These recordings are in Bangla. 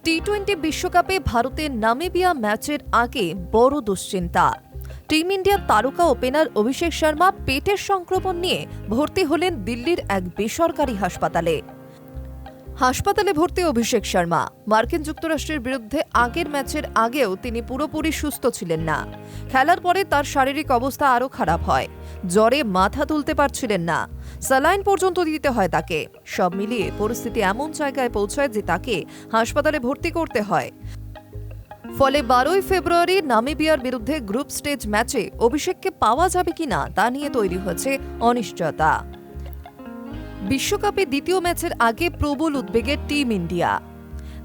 টি-20 বিশ্বকাপে ভারতের নামিবিয়া ম্যাচের আগে বড় দুশ্চিন্তা। টিম ইন্ডিয়ার তারকা ওপেনার অভিষেক শর্মা পেটের সংক্রমণ নিয়ে ভর্তি হলেন দিল্লির এক বেসরকারি হাসপাতালে ভর্তি অভিষেক শর্মা। মার্কিন যুক্তরাষ্ট্রের বিরুদ্ধে আগের ম্যাচের আগেও তিনি পুরোপুরি সুস্থ ছিলেন না। খেলার পরে তার শারীরিক অবস্থা আরও খারাপ হয়। জ্বরে মাথা তুলতে পারছিলেন না, স্যালাইন পর্যন্ত দিতে হয় তাকে। সব মিলিয়ে পরিস্থিতি এমন জায়গায় পৌঁছায় যে তাকে হাসপাতালে ভর্তি করতে হয়। ফলে 12ই ফেব্রুয়ারি নামিবিয়ার বিরুদ্ধে গ্রুপ স্টেজ ম্যাচে অভিষেককে পাওয়া যাবে কিনা তা নিয়ে তৈরি হয়েছে অনিশ্চয়তা। বিশ্বকাপে দ্বিতীয় ম্যাচের আগে প্রবল উদ্বেগের টিম ইন্ডিয়া।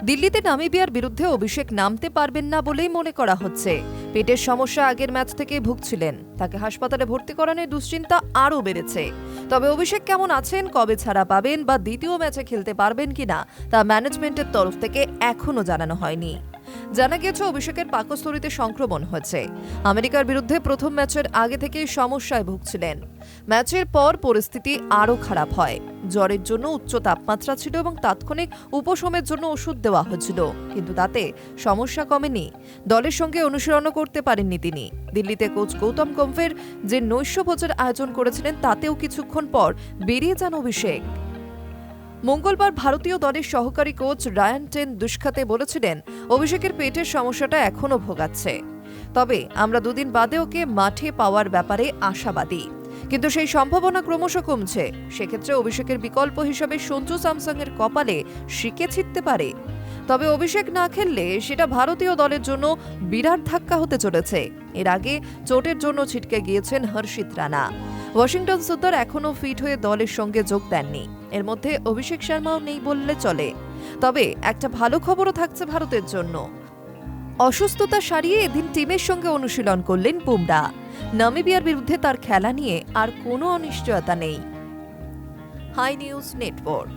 দিল্লিতে নামিবিয়ার বিরুদ্ধে অভিষেক নামতে পারবেন না বলেই মনে করা হচ্ছে। পেটের সমস্যা আগের ম্যাচ থেকে ভুগছিলেন, তাকে হাসপাতালে ভর্তি করানোর দুশ্চিন্তা আরও বেড়েছে। তবে অভিষেক কেমন আছেন, কবে ছাড়া পাবেন বা দ্বিতীয় ম্যাচে খেলতে পারবেন কিনা তা ম্যানেজমেন্টের তরফ থেকে এখনও জানানো হয়নি। জানা গিয়েছে অভিষেকের পাকস্থলীতে সংক্রমণ হয়েছে। আমেরিকার বিরুদ্ধে প্রথম ম্যাচের আগে থেকেই সমস্যায় ভুগছিলেন। ম্যাচের পর পরিস্থিতি আরও খারাপ হয়। জ্বরের জন্য উচ্চ তাপমাত্রা ছিল এবং তাৎক্ষণিক উপশমের জন্য ওষুধ দেওয়া হয়েছিল, কিন্তু তাতে সমস্যা কমেনি। দলের সঙ্গে অনুশীলনও করতে পারেননি তিনি। দিল্লিতে কোচ গৌতম গম্ভীর যে নৈশভোজের আয়োজন করেছিলেন তাতেও কিছুক্ষণ পর বেরিয়ে যান অভিষেক। মঙ্গলবার ভারতীয় দলের সহকারী কোচ রায়ান টেন দুষ্খাতে বলেছিলেন, অভিষেকের পেটের সমস্যাটা এখনও ভোগাচ্ছে, তবে আমরা দুদিন বাদে ওকে মাঠে পাওয়ার ব্যাপারে আশাবাদী। কিন্তু সেই সম্ভাবনা ক্রমশ কমছে। সেক্ষেত্রে অভিষেকের বিকল্প হিসেবে সঞ্জু স্যামসংয়ের কপালে শিকে ছিটতে পারে। তবে অভিষেক না খেললে সেটা ভারতীয় দলের জন্য বিরাট ধাক্কা হতে চলেছে। এর আগে চোটের জন্য ছিটকে গিয়েছেন হর্ষিত রানা। ওয়াশিংটন সুন্দর এখনও ফিট হয়ে দলের সঙ্গে যোগ দেননি। এর মধ্যে অভিষেক শর্মাও নেই বললে চলে। তবে একটা ভালো খবরও থাকছে ভারতের জন্য। অসুস্থতা সারিয়ে এদিন টিমের সঙ্গে অনুশীলন করলেন বুমরা। নামিবিয়ার বিরুদ্ধে তার খেলা নিয়ে আর কোনো অনিশ্চয়তা নেই। High news network.